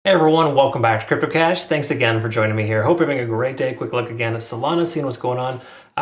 Hey everyone, welcome back to CryptoCache. Thanks again for joining me here. Hope you're having a great day. Quick look again at Solana, seeing what's going on.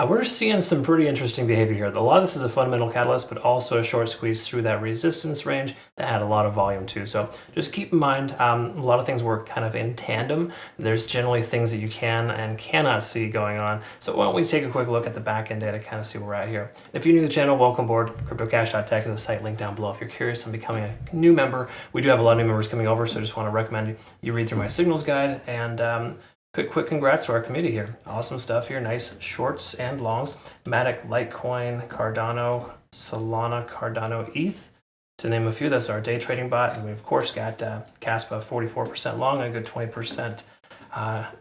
We're seeing some pretty interesting behavior here. A lot of this is a fundamental catalyst, but also a short squeeze through that resistance range that had a lot of volume too. So just keep in mind, a lot of things work kind of in tandem. There's generally things that you can and cannot see going on. So why don't we take a quick look at the back end data, kind of see where we're at here. If you're new to the channel, welcome aboard. CryptoCache.tech is the site link down below if you're curious on becoming a new member. We do have a lot of new members coming over, so I just want to recommend you read through my signals guide, and quick congrats to our community here. Awesome stuff here. Nice shorts and longs. Matic, Litecoin, Cardano, Solana, Cardano, ETH, to name a few. That's our day trading bot. And we, of course, got Caspa 44% long and a good 20%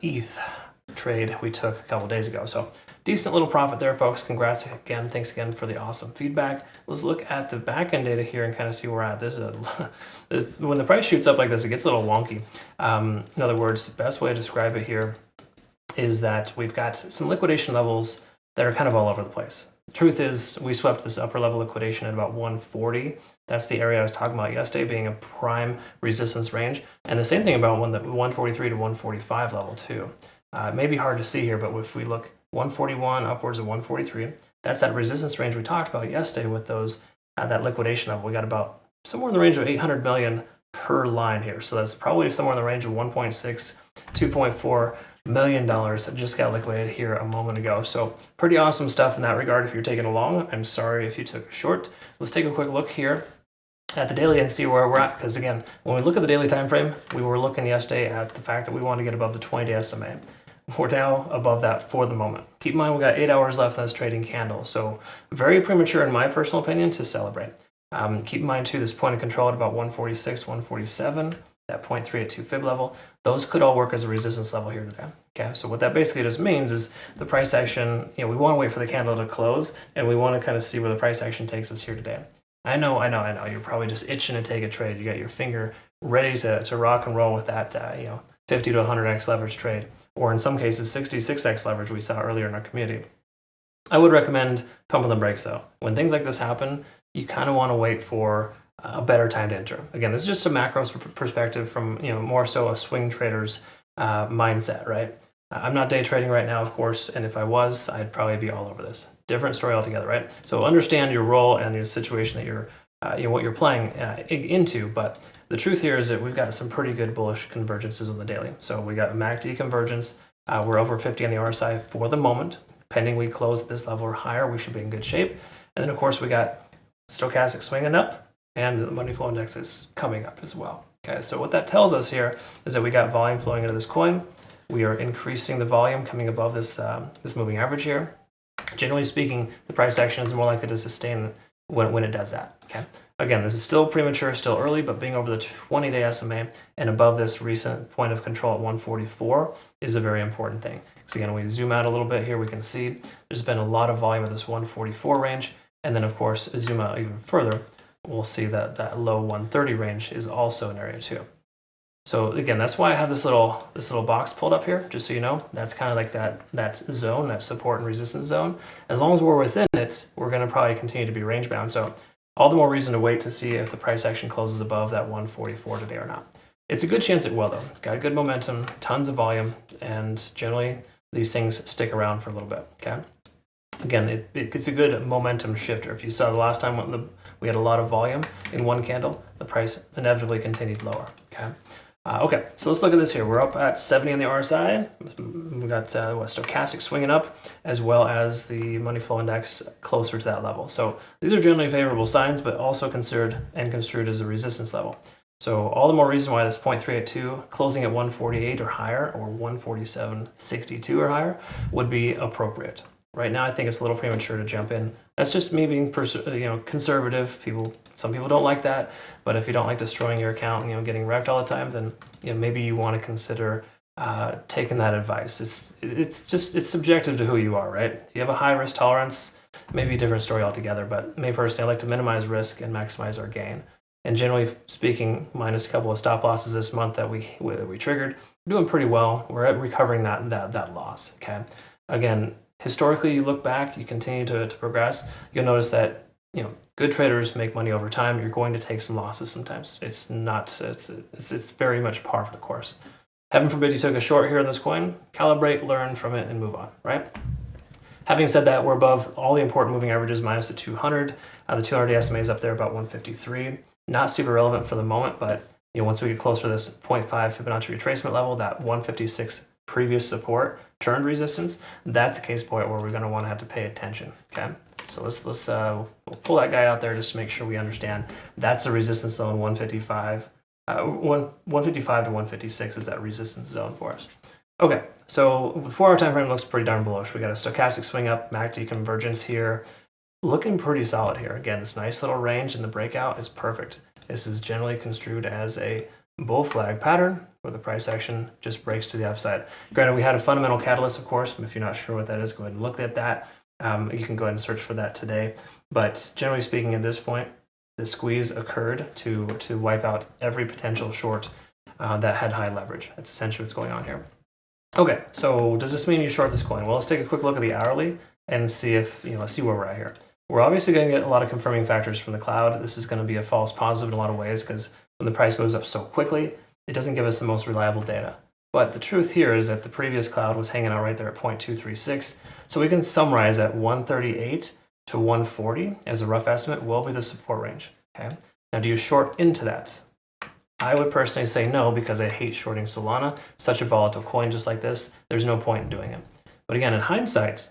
ETH trade we took a couple days ago. So decent little profit there, folks. Congrats again. Thanks again for the awesome feedback. Let's look at the back end data here and kind of see where we're at. This is when the price shoots up like this, it gets a little wonky. In other words, the best way to describe it here is that we've got some liquidation levels that are kind of all over the place. The truth is, we swept this upper level liquidation at about 140. That's the area I was talking about yesterday being a prime resistance range. And the same thing about the 143 to 145 level too. It may be hard to see here, but if we look 141 upwards of 143, that's that resistance range we talked about yesterday with those that liquidation level. We got about somewhere in the range of 800 million per line here. So that's probably somewhere in the range of 1.6, 2.4 million dollars that just got liquidated here a moment ago. So pretty awesome stuff in that regard if you're taking a long. I'm sorry if you took a short. Let's take a quick look here at the daily and see where we're at, because again, when we look at the daily time frame, we were looking yesterday at the fact that we want to get above the 20-day SMA. We're now above that for the moment. Keep in mind, we got 8 hours left in this trading candle, so very premature in my personal opinion to celebrate. Keep in mind too, this point of control at about 146, 147, that 0.382 fib level, those could all work as a resistance level here today. Okay, so what that basically just means is the price action, we want to wait for the candle to close, and we want to kind of see where the price action takes us here today. I know. You're probably just itching to take a trade. You got your finger ready to rock and roll with that, 50 to 100x leverage trade, or in some cases 66x leverage we saw earlier in our community. I would recommend pumping the brakes though. When things like this happen, you kind of want to wait for a better time to enter. Again, this is just a macro perspective from more so a swing trader's mindset, right? I'm not day trading right now, of course, and if I was, I'd probably be all over this. Different story altogether, right? So understand your role and your situation that you're, what you're playing into. But the truth here is that we've got some pretty good bullish convergences on the daily. So we got MACD convergence. We're over 50 on the RSI for the moment. Pending we close this level or higher, we should be in good shape. And then of course we got stochastic swinging up, and the money flow index is coming up as well. Okay, so what that tells us here is that we got volume flowing into this coin. We are increasing the volume coming above this this moving average here. Generally speaking, the price action is more likely to sustain when it does that. Okay. Again, this is still premature, still early, but being over the 20-day SMA and above this recent point of control at 144 is a very important thing. So again, we zoom out a little bit here, we can see there's been a lot of volume at this 144 range, and then of course zoom out even further, we'll see that that low 130 range is also an area too. So again, that's why I have this little box pulled up here, just so you know. That's kind of like that zone, that support and resistance zone. As long as we're within it, we're going to probably continue to be range bound. So all the more reason to wait to see if the price action closes above that 144 today or not. It's a good chance it will though. It's got good momentum, tons of volume, and generally these things stick around for a little bit. Okay. Again, it's a good momentum shifter. If you saw the last time when we had a lot of volume in one candle, the price inevitably continued lower. Okay. Okay, so let's look at this here. We're up at 70 on the RSI. We've got stochastic swinging up, as well as the money flow index closer to that level. So these are generally favorable signs, but also considered and construed as a resistance level. So all the more reason why this 0.382 closing at 148 or higher, or 147.62 or higher, would be appropriate. Right now, I think it's a little premature to jump in. That's just me being conservative. Some people don't like that, but if you don't like destroying your account, getting wrecked all the time, then maybe you want to consider taking that advice. It's subjective to who you are, right? If you have a high risk tolerance, maybe a different story altogether. But me personally, I like to minimize risk and maximize our gain. And generally speaking, minus a couple of stop losses this month that we triggered, we're doing pretty well. We're at recovering that loss. Okay, again. Historically, you look back, you continue to progress, you'll notice that good traders make money over time. You're going to take some losses sometimes. It's very much par for the course. Heaven forbid you took a short here in this coin. Calibrate, learn from it, and move on, right? Having said that, we're above all the important moving averages minus the 200. The 200 SMA is up there about 153. Not super relevant for the moment, but once we get closer to this 0.5 Fibonacci retracement level, that 156 previous support turned resistance, that's a case point where we're going to want to have to pay attention. Okay, so we'll pull that guy out there just to make sure we understand that's the resistance zone 155. 155 to 156 is that resistance zone for us. Okay, so the 4-hour time frame looks pretty darn bullish. We got a stochastic swing up, MACD convergence here. Looking pretty solid here. Again, this nice little range in the breakout is perfect. This is generally construed as a bull flag pattern where the price action just breaks to the upside. Granted, we had a fundamental catalyst, of course. If you're not sure what that is, go ahead and look at that. You can go ahead and search for that today. But generally speaking, at this point, the squeeze occurred to wipe out every potential short that had high leverage. That's essentially what's going on here. Okay, so does this mean you short this coin? Well, let's take a quick look at the hourly and see if see where we're at here. We're obviously going to get a lot of confirming factors from the cloud. This is going to be a false positive in a lot of ways because when the price moves up so quickly, it doesn't give us the most reliable data. But the truth here is that the previous cloud was hanging out right there at 0.236. So we can summarize that 138 to 140 as a rough estimate will be the support range. Okay. Now, do you short into that? I would personally say no, because I hate shorting Solana. Such a volatile coin just like this, there's no point in doing it. But again, in hindsight,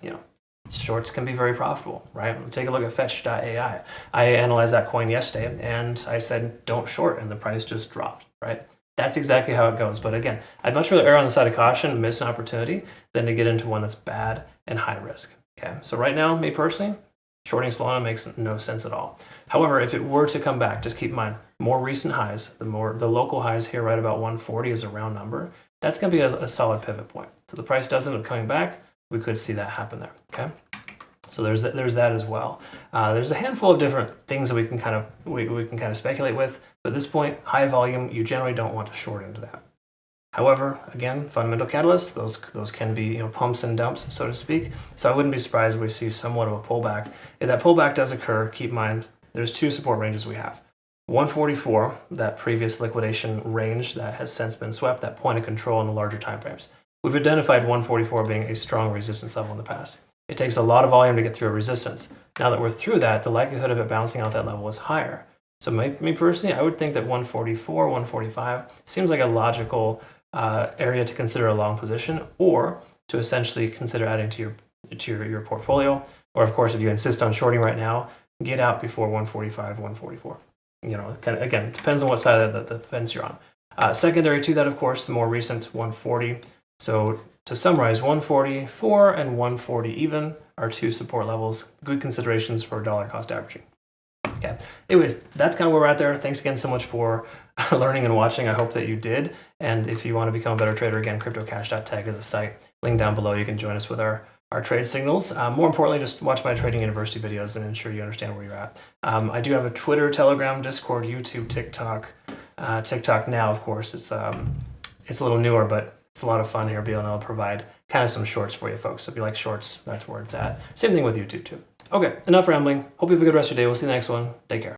shorts can be very profitable, right? Take a look at fetch.ai. I analyzed that coin yesterday and I said, don't short, and the price just dropped, right? That's exactly how it goes. But again, I'd much rather err on the side of caution and miss an opportunity than to get into one that's bad and high risk. Okay, so right now, me personally, shorting Solana makes no sense at all. However, if it were to come back, just keep in mind, more recent highs, the local highs here right about 140 is a round number. That's going to be a solid pivot point. So the price doesn't end up coming back, we could see that happen there. Okay, so there's that as well. There's a handful of different things that we can kind of speculate with. But at this point, high volume, you generally don't want to short into that. However, again, fundamental catalysts, those can be pumps and dumps, so to speak. So I wouldn't be surprised if we see somewhat of a pullback. If that pullback does occur, keep in mind there's two support ranges we have. 144, that previous liquidation range that has since been swept, that point of control in the larger time frames. We've identified 144 being a strong resistance level in the past. It takes a lot of volume to get through a resistance. Now that we're through that, the likelihood of it bouncing out that level is higher. So me personally, I would think that 144, 145 seems like a logical area to consider a long position, or to essentially consider adding to your portfolio. Or of course, if you insist on shorting right now, get out before 145, 144. Again, it depends on what side of the fence you're on. Secondary to that, of course, the more recent 140. So to summarize, 144 and 140 even are two support levels, good considerations for dollar cost averaging. Okay. Anyways, that's kind of where we're at there. Thanks again so much for learning and watching. I hope that you did. And if you want to become a better trader, again, CryptoCache.tech is the site. Link down below. You can join us with our trade signals. More importantly, just watch my Trading University videos and ensure you understand where you're at. I do have a Twitter, Telegram, Discord, YouTube, TikTok. TikTok now, of course, it's a little newer, but it's a lot of fun here being able to provide kind of some shorts for you folks. So if you like shorts, that's where it's at. Same thing with YouTube too. Okay, enough rambling. Hope you have a good rest of your day. We'll see you in the next one. Take care.